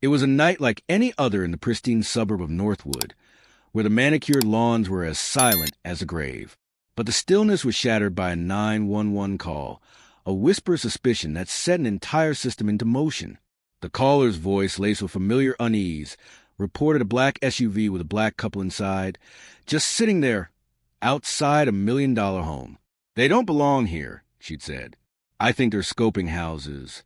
It was a night like any other in the pristine suburb of Northwood, where the manicured lawns were as silent as a grave. But the stillness was shattered by a 911 call, a whisper of suspicion that set an entire system into motion. The caller's voice, laced with familiar unease, reported a black SUV with a black couple inside, just sitting there, outside a $1 million home. "They don't belong here," she'd said. "I think they're scoping houses."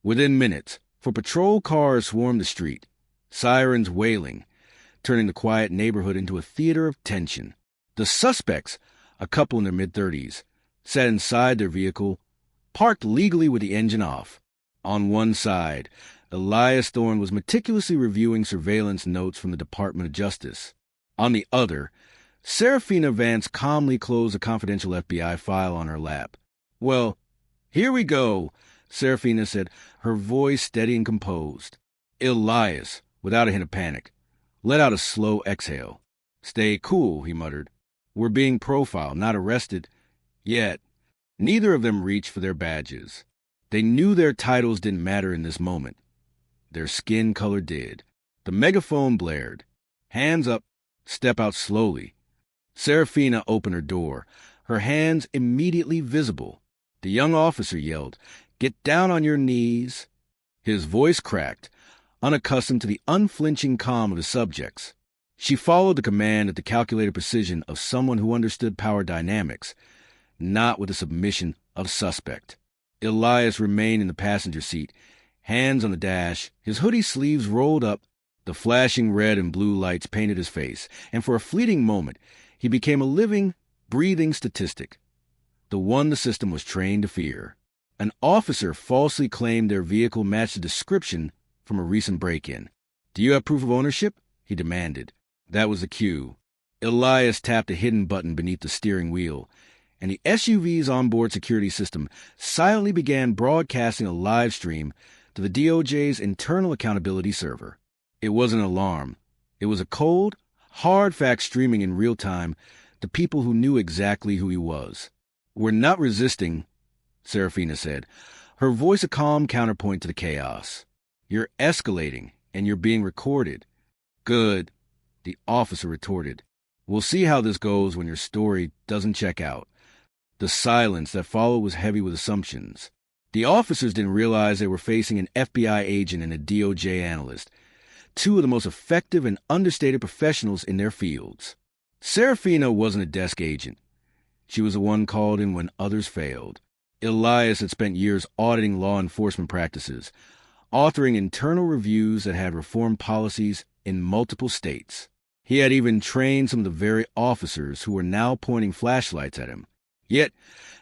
Within minutes, for patrol cars swarmed the street, sirens wailing, turning the quiet neighborhood into a theater of tension. The suspects, a couple in their mid-30s, sat inside their vehicle, parked legally with the engine off. On one side, Elias Thorne was meticulously reviewing surveillance notes from the Department of Justice. On the other, Serafina Vance calmly closed a confidential FBI file on her lap. "Well, here we go," Serafina said, her voice steady and composed. Elias, without a hint of panic, let out a slow exhale. "Stay cool," he muttered. "We're being profiled, not arrested. Yet." Neither of them reached for their badges. They knew their titles didn't matter in this moment. Their skin color did. The megaphone blared. "Hands up. Step out slowly." Serafina opened her door, her hands immediately visible. The young officer yelled, "Get down on your knees." His voice cracked, unaccustomed to the unflinching calm of his subjects. She followed the command at the calculated precision of someone who understood power dynamics, not with the submission of suspect. Elias remained in the passenger seat, hands on the dash, his hoodie sleeves rolled up. The flashing red and blue lights painted his face, and for a fleeting moment, he became a living, breathing statistic, the one the system was trained to fear. An officer falsely claimed their vehicle matched the description from a recent break-in. "Do you have proof of ownership?" he demanded. That was the cue. Elias tapped a hidden button beneath the steering wheel, and the SUV's onboard security system silently began broadcasting a live stream to the DOJ's internal accountability server. It wasn't an alarm. It was a cold, hard fact streaming in real time to people who knew exactly who he was. "We're not resisting," Serafina said, her voice a calm counterpoint to the chaos. "You're escalating, and you're being recorded." "Good," the officer retorted. "We'll see how this goes when your story doesn't check out." The silence that followed was heavy with assumptions. The officers didn't realize they were facing an FBI agent and a DOJ analyst, two of the most effective and understated professionals in their fields. Serafina wasn't a desk agent. She was the one called in when others failed. Elias had spent years auditing law enforcement practices, authoring internal reviews that had reformed policies in multiple states. He had even trained some of the very officers who were now pointing flashlights at him. Yet,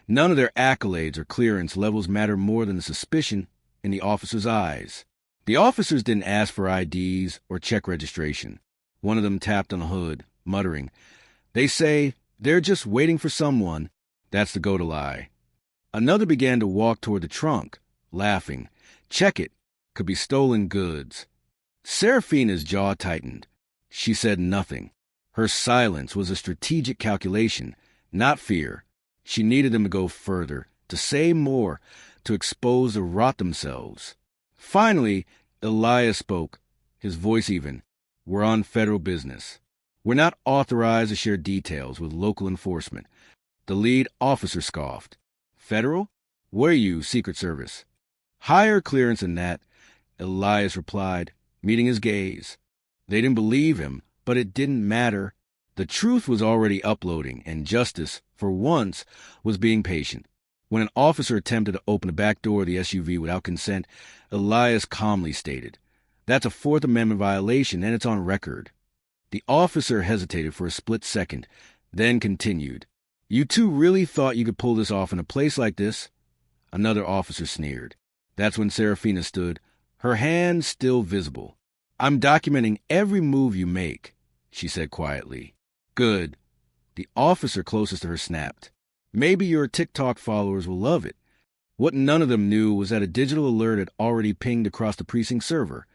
none of their accolades or clearance levels mattered more than the suspicion in the officers' eyes. The officers didn't ask for IDs or check registration. One of them tapped on the hood, muttering, "They say they're just waiting for someone." That's the go-to-lie. Another began to walk toward the trunk, laughing. "Check it. Could be stolen goods." Serafina's jaw tightened. She said nothing. Her silence was a strategic calculation, not fear. She needed them to go further, to say more, to expose the rot themselves. Finally, Elias spoke, his voice even. "We're on federal business. We're not authorized to share details with local enforcement." The lead officer scoffed. "Federal? Where are you, Secret Service?" "Higher clearance than that," Elias replied, meeting his gaze. They didn't believe him, but it didn't matter. The truth was already uploading, and justice, for once, was being patient. When an officer attempted to open the back door of the SUV without consent, Elias calmly stated, "That's a Fourth Amendment violation, and it's on record." The officer hesitated for a split second, then continued, "You two really thought you could pull this off in a place like this?" Another officer sneered. That's when Serafina stood, her hands still visible. "I'm documenting every move you make," she said quietly. "Good." The officer closest to her snapped. "Maybe your TikTok followers will love it." What none of them knew was that a digital alert had already pinged across the precinct server.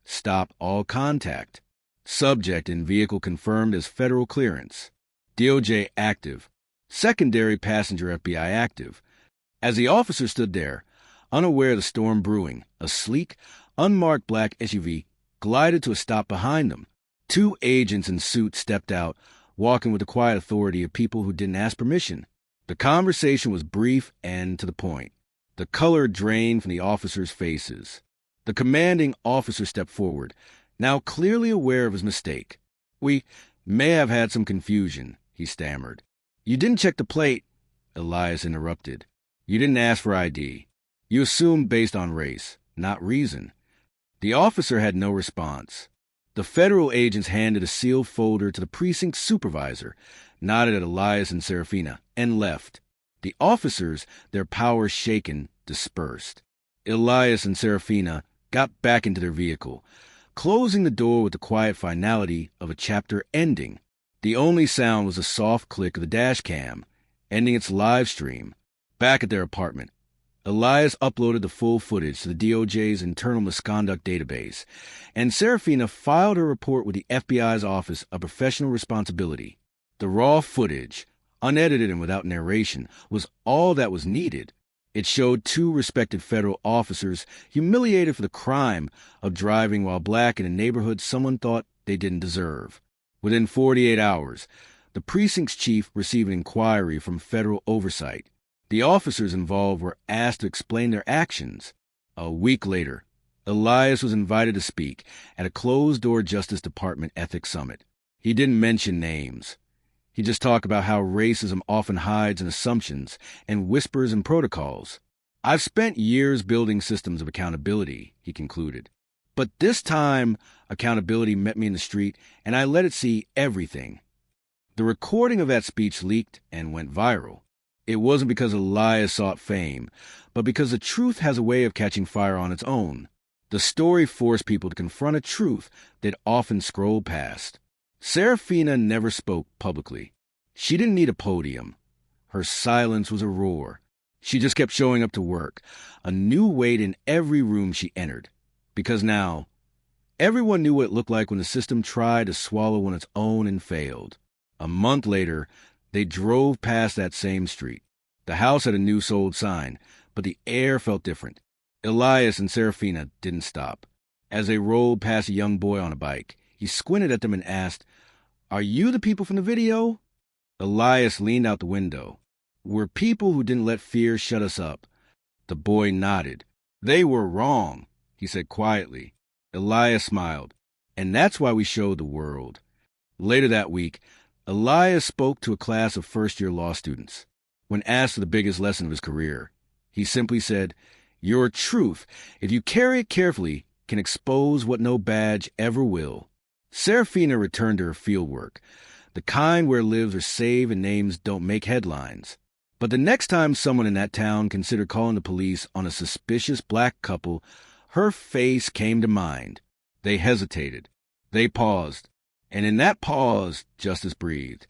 "Stop all contact. Subject in vehicle confirmed as federal clearance. DOJ active. Secondary passenger FBI active." As the officer stood there, unaware of the storm brewing, a sleek, unmarked black SUV glided to a stop behind them. Two agents in suits stepped out, walking with the quiet authority of people who didn't ask permission. The conversation was brief and to the point. The color drained from the officers' faces. The commanding officer stepped forward, now clearly aware of his mistake. "We may have had some confusion," he stammered. "You didn't check the plate," Elias interrupted. "You didn't ask for ID. You assumed based on race, not reason." The officer had no response. The federal agents handed a sealed folder to the precinct supervisor, nodded at Elias and Serafina, and left. The officers, their powers shaken, dispersed. Elias and Serafina got back into their vehicle, closing the door with the quiet finality of a chapter ending. The only sound was a soft click of the dash cam, ending its live stream. Back at their apartment, Elias uploaded the full footage to the DOJ's internal misconduct database, and Serafina filed her report with the FBI's Office of Professional Responsibility. The raw footage, unedited and without narration, was all that was needed. It showed two respected federal officers humiliated for the crime of driving while black in a neighborhood someone thought they didn't deserve. Within 48 hours, the precinct's chief received an inquiry from federal oversight. The officers involved were asked to explain their actions. A week later, Elias was invited to speak at a closed-door Justice Department ethics summit. He didn't mention names. He just talked about how racism often hides in assumptions and whispers in protocols. "I've spent years building systems of accountability," he concluded. "But this time, accountability met me in the street, and I let it see everything." The recording of that speech leaked and went viral. It wasn't because Elias sought fame, but because the truth has a way of catching fire on its own. The story forced people to confront a truth they'd often scrolled past. Serafina never spoke publicly. She didn't need a podium. Her silence was a roar. She just kept showing up to work, a new weight in every room she entered. Because now, everyone knew what it looked like when the system tried to swallow on its own and failed. A month later, they drove past that same street. The house had a new sold sign, but the air felt different. Elias and Serafina didn't stop. As they rolled past a young boy on a bike, he squinted at them and asked, "Are you the people from the video?" Elias leaned out the window. "We're people who didn't let fear shut us up." The boy nodded. "They were wrong," he said quietly. Elias smiled. "And that's why we showed the world." Later that week, Elias spoke to a class of first-year law students. When asked for the biggest lesson of his career, he simply said, "Your truth, if you carry it carefully, can expose what no badge ever will." Serafina returned to her fieldwork, the kind where lives are saved and names don't make headlines. But the next time someone in that town considered calling the police on a suspicious black couple, her face came to mind. They hesitated. They paused. And in that pause, justice breathed.